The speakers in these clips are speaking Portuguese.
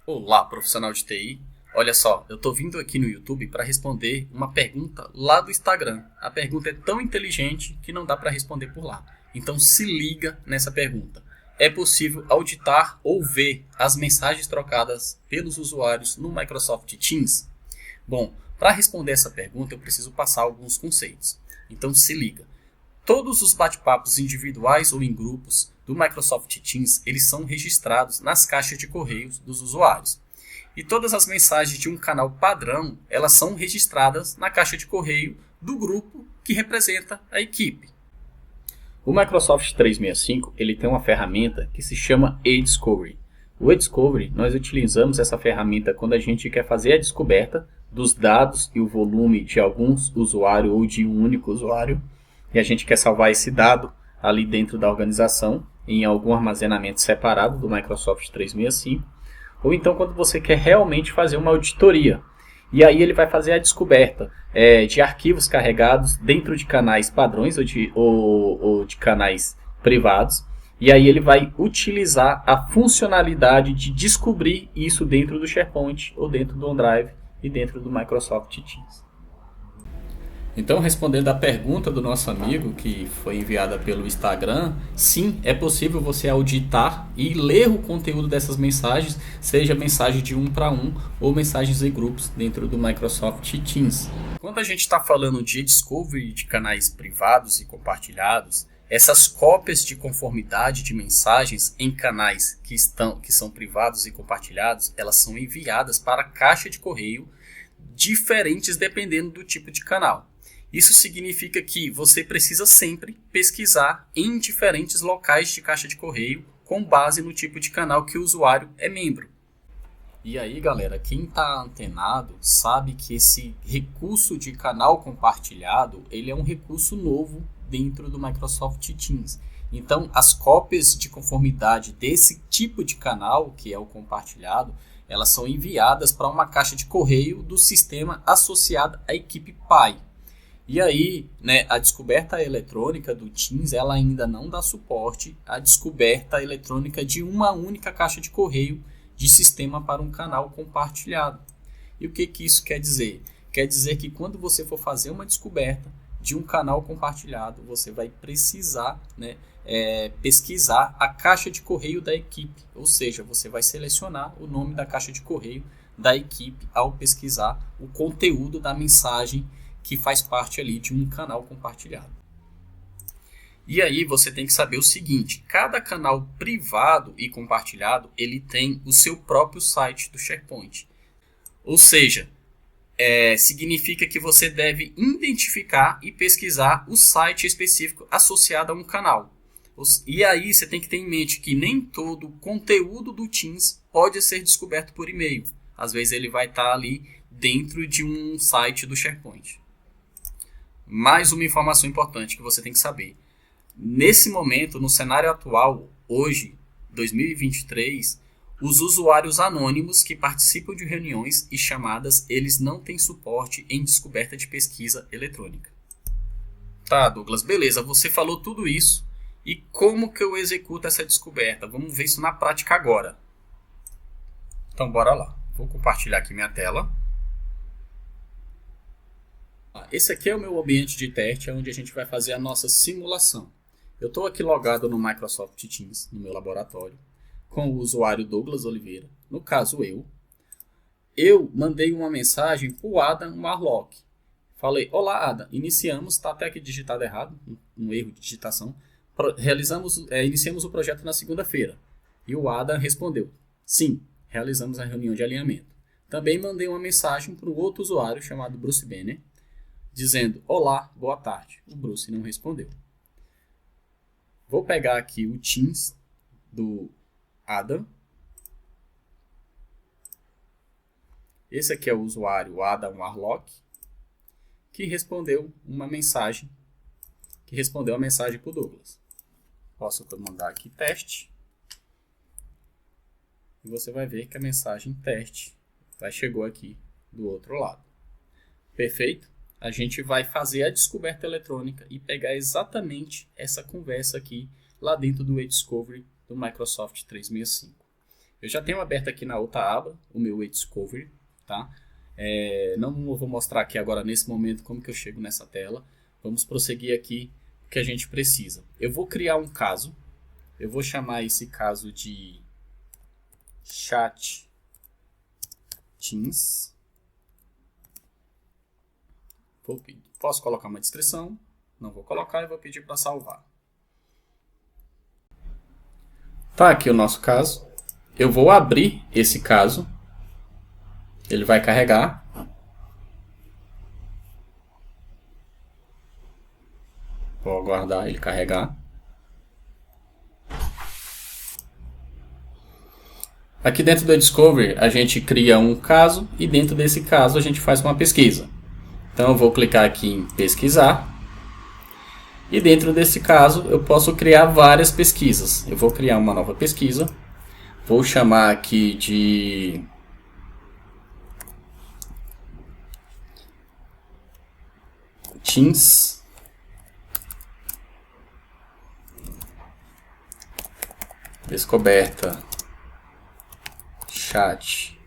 Olá, profissional de TI. Olha só, eu tô vindo aqui no YouTube para responder uma pergunta lá do Instagram. A pergunta é tão inteligente que não dá para responder por lá. Então se liga nessa pergunta. É possível auditar ou ver as mensagens trocadas pelos usuários no Microsoft Teams? Bom, para responder essa pergunta eu preciso passar alguns conceitos. Então se liga. Todos os bate-papos individuais ou em grupos do Microsoft Teams, eles são registrados nas caixas de correios dos usuários. E todas as mensagens de um canal padrão, elas são registradas na caixa de correio do grupo que representa a equipe. O Microsoft 365 ele tem uma ferramenta que se chama eDiscovery. O eDiscovery, nós utilizamos essa ferramenta quando a gente quer fazer a descoberta dos dados e o volume de alguns usuários ou de um único usuário. E a gente quer salvar esse dado ali dentro da organização, em algum armazenamento separado do Microsoft 365. Ou então quando você quer realmente fazer uma auditoria. E aí ele vai fazer a descoberta de arquivos carregados dentro de canais padrões ou de canais privados. E aí ele vai utilizar a funcionalidade de descobrir isso dentro do SharePoint ou dentro do OneDrive e dentro do Microsoft Teams. Então, respondendo à pergunta do nosso amigo, que foi enviada pelo Instagram, sim, é possível você auditar e ler o conteúdo dessas mensagens, seja mensagem de um para um ou mensagens em grupos dentro do Microsoft Teams. Quando a gente está falando de discovery de canais privados e compartilhados, essas cópias de conformidade de mensagens em canais que são privados e compartilhados, elas são enviadas para a caixa de correio diferentes dependendo do tipo de canal. Isso significa que você precisa sempre pesquisar em diferentes locais de caixa de correio com base no tipo de canal que o usuário é membro. E aí, galera, quem está antenado sabe que esse recurso de canal compartilhado, ele é um recurso novo dentro do Microsoft Teams. Então, as cópias de conformidade desse tipo de canal, que é o compartilhado, elas são enviadas para uma caixa de correio do sistema associado à equipe pai. E aí, a descoberta eletrônica do Teams, ela ainda não dá suporte à descoberta eletrônica de uma única caixa de correio de sistema para um canal compartilhado. E o que isso quer dizer? Quer dizer que quando você for fazer uma descoberta de um canal compartilhado, você vai precisar pesquisar a caixa de correio da equipe. Ou seja, você vai selecionar o nome da caixa de correio da equipe ao pesquisar o conteúdo da mensagem que faz parte ali de um canal compartilhado. E aí você tem que saber o seguinte, cada canal privado e compartilhado, ele tem o seu próprio site do SharePoint. Ou seja, significa que você deve identificar e pesquisar o site específico associado a um canal. E aí você tem que ter em mente que nem todo o conteúdo do Teams pode ser descoberto por e-mail. Às vezes ele vai estar ali dentro de um site do SharePoint. Mais uma informação importante que você tem que saber. Nesse momento, no cenário atual, hoje, 2023, os usuários anônimos que participam de reuniões e chamadas, eles não têm suporte em descoberta de pesquisa eletrônica. Tá, Douglas, beleza, você falou tudo isso. E como que eu executo essa descoberta? Vamos ver isso na prática agora. Então, bora lá. Vou compartilhar aqui minha tela. Esse aqui é o meu ambiente de teste, onde a gente vai fazer a nossa simulação. Eu estou aqui logado no Microsoft Teams, no meu laboratório, com o usuário Douglas Oliveira, no caso eu. Eu mandei uma mensagem para o Adam Warlock. Falei, olá Adam, iniciamos, está até aqui digitado errado, um erro de digitação. Iniciamos o projeto na segunda-feira. E o Adam respondeu, sim, realizamos a reunião de alinhamento. Também mandei uma mensagem para o outro usuário chamado Bruce Banner, dizendo, olá, boa tarde. O Bruce não respondeu. Vou pegar aqui o Teams do Adam. Esse aqui é o usuário Adam Warlock, que respondeu uma mensagem, para o Douglas. Posso mandar aqui teste. E você vai ver que a mensagem teste chegou aqui do outro lado. Perfeito? A gente vai fazer a descoberta eletrônica e pegar exatamente essa conversa aqui lá dentro do eDiscovery do Microsoft 365. Eu já tenho aberto aqui na outra aba o meu eDiscovery, tá? Não vou mostrar aqui agora nesse momento como que eu chego nessa tela. Vamos prosseguir aqui o que a gente precisa. Eu vou criar um caso. Eu vou chamar esse caso de Chat Teams. Posso colocar uma descrição? Não vou colocar e vou pedir para salvar. Tá aqui o nosso caso. Eu vou abrir esse caso. Ele vai carregar. Vou aguardar ele carregar. Aqui dentro do Discovery a gente cria um caso e dentro desse caso a gente faz uma pesquisa. Então eu vou clicar aqui em pesquisar. E dentro desse caso eu posso criar várias pesquisas. Eu vou criar uma nova pesquisa. Vou chamar aqui de Teams. Descoberta Chat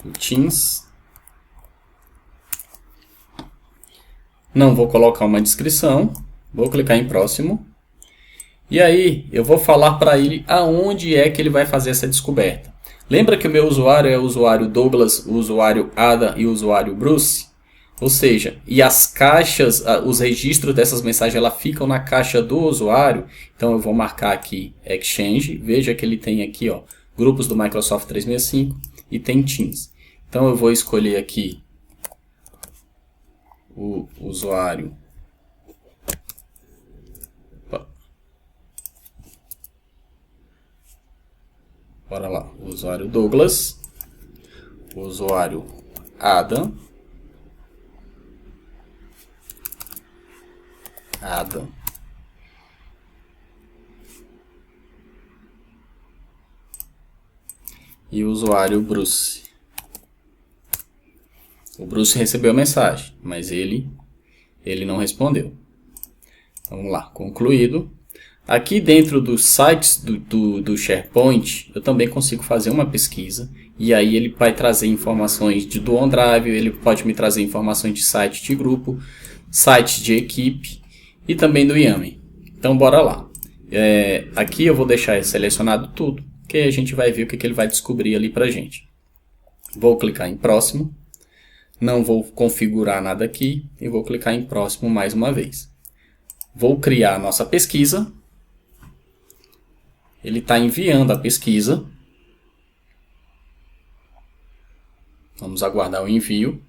do Teams. Não vou colocar uma descrição. Vou clicar em próximo. E aí eu vou falar para ele aonde é que ele vai fazer essa descoberta. Lembra que o meu usuário é o usuário Douglas, o usuário Ada e o usuário Bruce? Ou seja, e as caixas, os registros dessas mensagens, elas ficam na caixa do usuário. Então eu vou marcar aqui Exchange. Veja que ele tem aqui, ó, grupos do Microsoft 365 e tem Teams. Então eu vou escolher aqui o usuário. Bora lá. O usuário Douglas. O usuário Adam. E o usuário Bruce. O Bruce recebeu a mensagem, mas ele não respondeu. Vamos lá, concluído. Aqui dentro dos sites do SharePoint, eu também consigo fazer uma pesquisa. E aí ele vai trazer informações do OneDrive, ele pode me trazer informações de site de grupo, site de equipe e também do Yammer. Então bora lá. Aqui eu vou deixar selecionado tudo, que a gente vai ver o que ele vai descobrir ali pra gente. Vou clicar em próximo. Não vou configurar nada aqui e vou clicar em próximo mais uma vez. Vou criar a nossa pesquisa. Ele está enviando a pesquisa. Vamos aguardar o envio.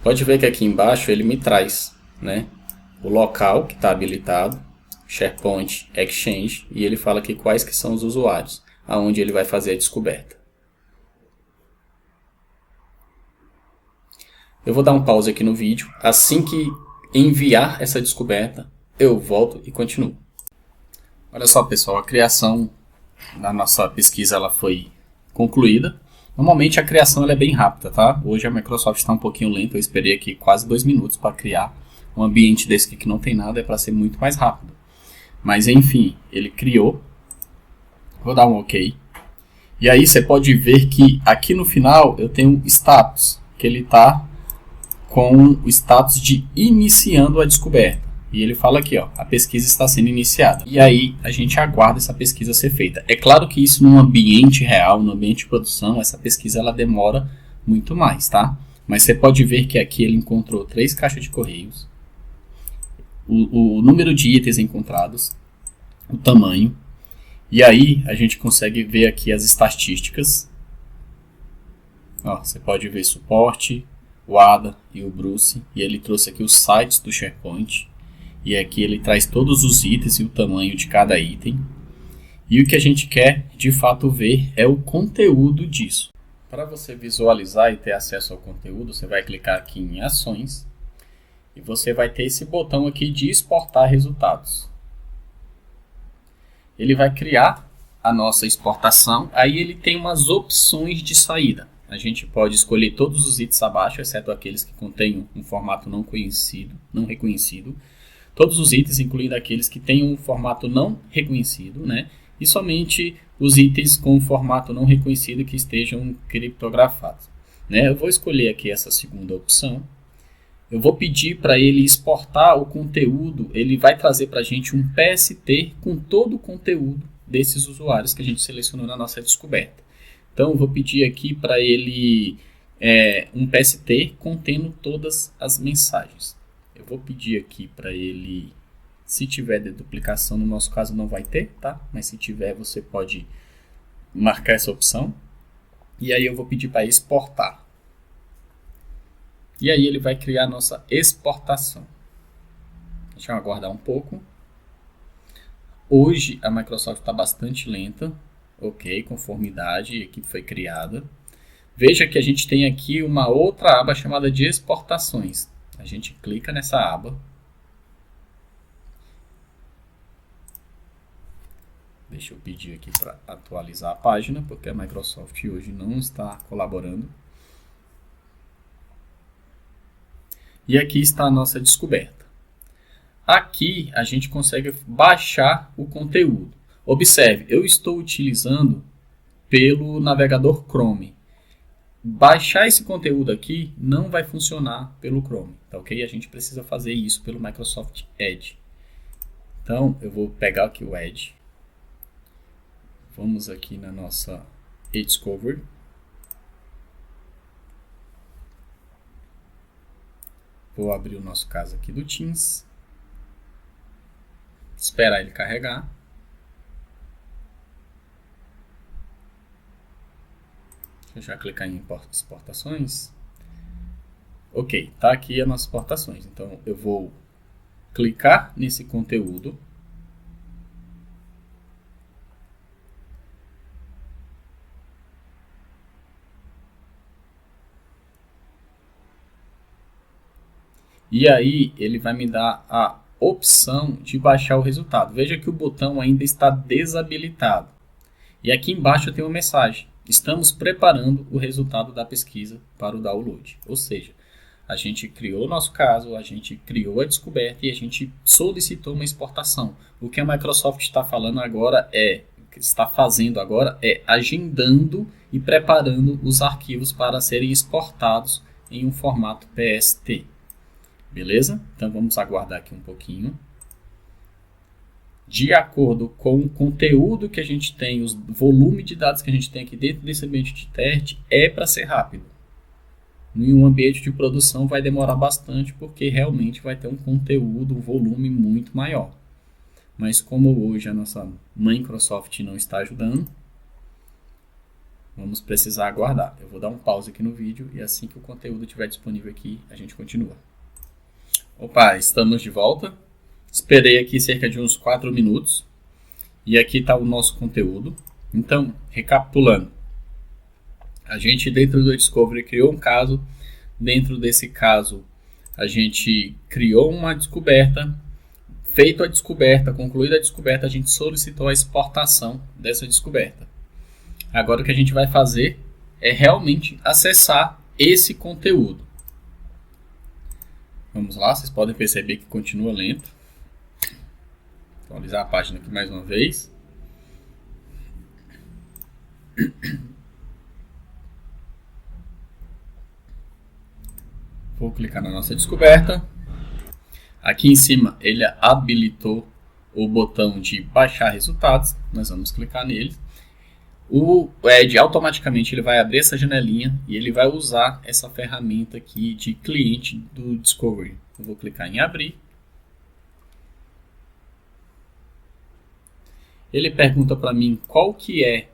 Pode ver que aqui embaixo ele me traz, né, o local que está habilitado, SharePoint, Exchange, e ele fala aqui quais que são os usuários, aonde ele vai fazer a descoberta. Eu vou dar um pause aqui no vídeo. Assim que enviar essa descoberta, eu volto e continuo. Olha só, pessoal, a criação da nossa pesquisa ela foi concluída. Normalmente a criação ela é bem rápida, tá? Hoje a Microsoft está um pouquinho lenta, eu esperei aqui quase 2 minutos para criar um ambiente desse aqui que não tem nada, é para ser muito mais rápido. Mas enfim, ele criou. Vou dar um OK. E aí você pode ver que aqui no final eu tenho um status, que ele está com o status de iniciando a descoberta. E ele fala aqui, ó, a pesquisa está sendo iniciada. E aí a gente aguarda essa pesquisa ser feita. É claro que isso num ambiente real, no ambiente de produção, essa pesquisa ela demora muito mais, tá? Mas você pode ver que aqui ele encontrou 3 caixas de correios, o número de itens encontrados, o tamanho, e aí a gente consegue ver aqui as estatísticas. Ó, você pode ver suporte, o Ada e o Bruce, e ele trouxe aqui os sites do SharePoint, e aqui ele traz todos os itens e o tamanho de cada item. E o que a gente quer de fato ver é o conteúdo disso. Para você visualizar e ter acesso ao conteúdo, você vai clicar aqui em ações e você vai ter esse botão aqui de exportar resultados. Ele vai criar a nossa exportação, aí ele tem umas opções de saída. a gente pode escolher todos os itens abaixo, exceto aqueles que contêm um formato não conhecido, não reconhecido. Todos os itens, incluindo aqueles que têm um formato não reconhecido, né? E somente os itens com formato não reconhecido que estejam criptografados. Né? Eu vou escolher aqui essa segunda opção. Eu vou pedir para ele exportar o conteúdo. Ele vai trazer para a gente um PST com todo o conteúdo desses usuários que a gente selecionou na nossa descoberta. Então, eu vou pedir aqui para ele um PST contendo todas as mensagens. Eu vou pedir aqui para ele, se tiver deduplicação, no nosso caso não vai ter, tá? Mas se tiver, você pode marcar essa opção. E aí eu vou pedir para exportar. E aí ele vai criar a nossa exportação. Deixa eu aguardar um pouco. Hoje a Microsoft está bastante lenta. Ok, conformidade, a equipe foi criada. Veja que a gente tem aqui uma outra aba chamada de exportações. A gente clica nessa aba. Deixa eu pedir aqui para atualizar a página, porque a Microsoft hoje não está colaborando. E aqui está a nossa descoberta. Aqui a gente consegue baixar o conteúdo. Observe, eu estou utilizando pelo navegador Chrome. Baixar esse conteúdo aqui não vai funcionar pelo Chrome, tá ok? A gente precisa fazer isso pelo Microsoft Edge. Então, eu vou pegar aqui o Edge. Vamos aqui na nossa eDiscovery. Vou abrir o nosso caso aqui do Teams. Esperar ele carregar. Deixa eu já clicar em exportações. Ok, tá aqui as nossas exportações. Então eu vou clicar nesse conteúdo. E aí ele vai me dar a opção de baixar o resultado. Veja que o botão ainda está desabilitado. E aqui embaixo eu tenho uma mensagem. Estamos preparando o resultado da pesquisa para o download. Ou seja, a gente criou o nosso caso, a gente criou a descoberta e a gente solicitou uma exportação. O que a Microsoft está fazendo agora é agendando e preparando os arquivos para serem exportados em um formato PST. Beleza? Então vamos aguardar aqui um pouquinho. De acordo com o conteúdo que a gente tem, o volume de dados que a gente tem aqui dentro desse ambiente de teste, é para ser rápido. Em um ambiente de produção vai demorar bastante, porque realmente vai ter um conteúdo, um volume muito maior. Mas como hoje a nossa Microsoft não está ajudando, vamos precisar aguardar. Eu vou dar um pause aqui no vídeo e assim que o conteúdo estiver disponível aqui, a gente continua. Opa, estamos de volta. Esperei aqui cerca de uns 4 minutos. E aqui está o nosso conteúdo. Então, recapitulando. A gente dentro do Discovery criou um caso. Dentro desse caso, a gente criou uma descoberta. Feito a descoberta, concluída a descoberta, a gente solicitou a exportação dessa descoberta. Agora o que a gente vai fazer é realmente acessar esse conteúdo. Vamos lá, vocês podem perceber que continua lento. Atualizar a página aqui mais uma vez. Vou clicar na nossa descoberta. Aqui em cima ele habilitou o botão de baixar resultados. Nós vamos clicar nele. O Edge automaticamente ele vai abrir essa janelinha e ele vai usar essa ferramenta aqui de cliente do Discovery. Eu vou clicar em abrir. Ele pergunta para mim qual que é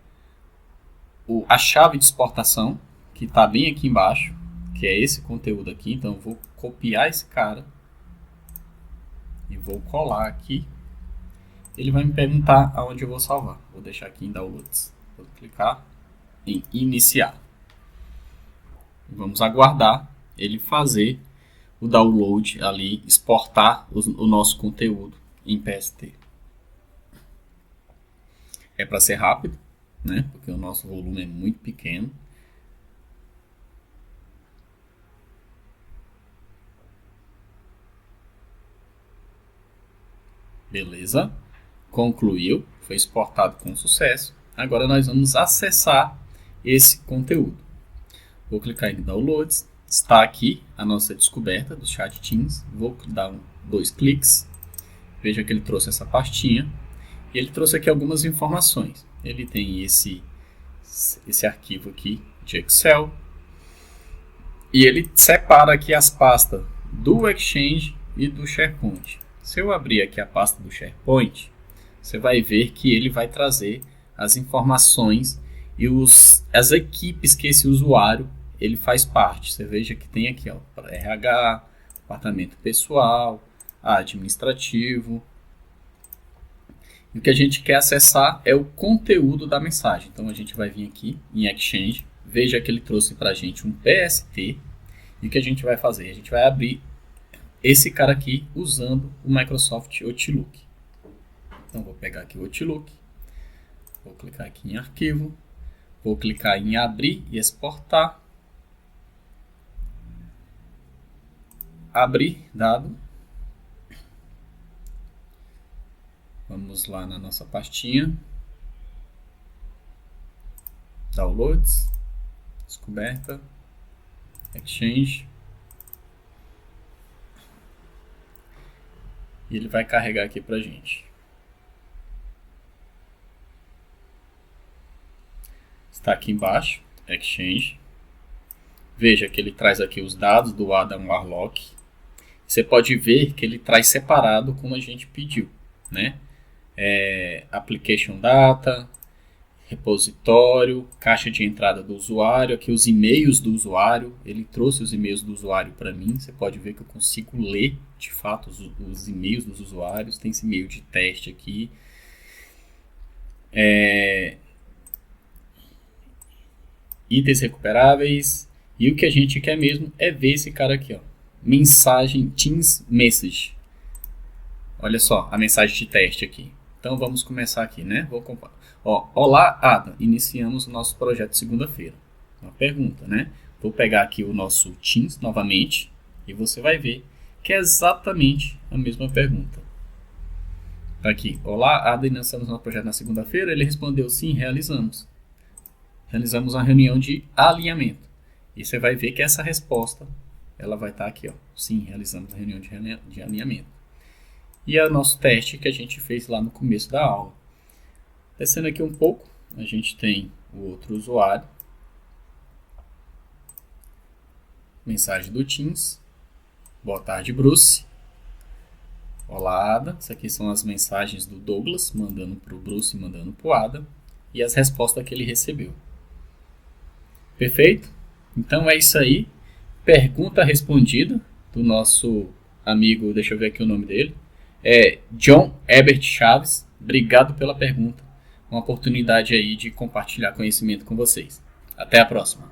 a chave de exportação, que está bem aqui embaixo, que é esse conteúdo aqui. Então eu vou copiar esse cara e vou colar aqui. Ele vai me perguntar aonde eu vou salvar. Vou deixar aqui em Downloads. Vou clicar em Iniciar. Vamos aguardar ele fazer o download ali, exportar o nosso conteúdo em PST. É para ser rápido, né? Porque o nosso volume é muito pequeno. Beleza? Concluiu, foi exportado com sucesso. Agora nós vamos acessar esse conteúdo. Vou clicar em Downloads. Está aqui a nossa descoberta do Chat Teams. Vou dar 2 cliques. Veja que ele trouxe essa pastinha. E ele trouxe aqui algumas informações. Ele tem esse arquivo aqui de Excel. E ele separa aqui as pastas do Exchange e do SharePoint. Se eu abrir aqui a pasta do SharePoint, você vai ver que ele vai trazer as informações e as equipes que esse usuário ele faz parte. Você veja que tem aqui ó, RH, departamento pessoal, administrativo. E o que a gente quer acessar é o conteúdo da mensagem. Então a gente vai vir aqui em Exchange. Veja que ele trouxe para a gente um PST. E o que a gente vai fazer? A gente vai abrir esse cara aqui usando o Microsoft Outlook. Então vou pegar aqui o Outlook. Vou clicar aqui em arquivo. Vou clicar em abrir e exportar. Abrir dado. Vamos lá na nossa pastinha. Downloads. Descoberta. Exchange. E ele vai carregar aqui pra gente. Está aqui embaixo, Exchange. Veja que ele traz aqui os dados do Adam Warlock. Você pode ver que ele traz separado como a gente pediu, né? Application Data, repositório, caixa de entrada do usuário, aqui os e-mails do usuário. Ele trouxe os e-mails do usuário para mim. Você pode ver que eu consigo ler de fato os e-mails dos usuários. Tem esse e-mail de teste aqui. Itens recuperáveis. E o que a gente quer mesmo é ver esse cara aqui, ó. Mensagem Teams Message. Olha só a mensagem de teste aqui. Então vamos começar aqui, né? Vou comparar. Olá, Ada. Iniciamos o nosso projeto segunda-feira. Uma pergunta, né? Vou pegar aqui o nosso Teams novamente e você vai ver que é exatamente a mesma pergunta. Tá aqui. Olá, Ada. Iniciamos o nosso projeto na segunda-feira. Ele respondeu sim, realizamos. Realizamos uma reunião de alinhamento. E você vai ver que essa resposta ela vai estar aqui, ó. Sim, realizamos a reunião de alinhamento. E é o nosso teste que a gente fez lá no começo da aula. Descendo aqui um pouco, a gente tem o outro usuário. Mensagem do Teams. Boa tarde, Bruce. Olá, Ada. Essas aqui são as mensagens do Douglas, mandando para o Bruce e mandando para o Ada. E as respostas que ele recebeu. Perfeito? Então é isso aí. Pergunta respondida do nosso amigo, deixa eu ver aqui o nome dele. É John Herbert Chaves. Obrigado pela pergunta. Uma oportunidade aí de compartilhar conhecimento com vocês. Até a próxima.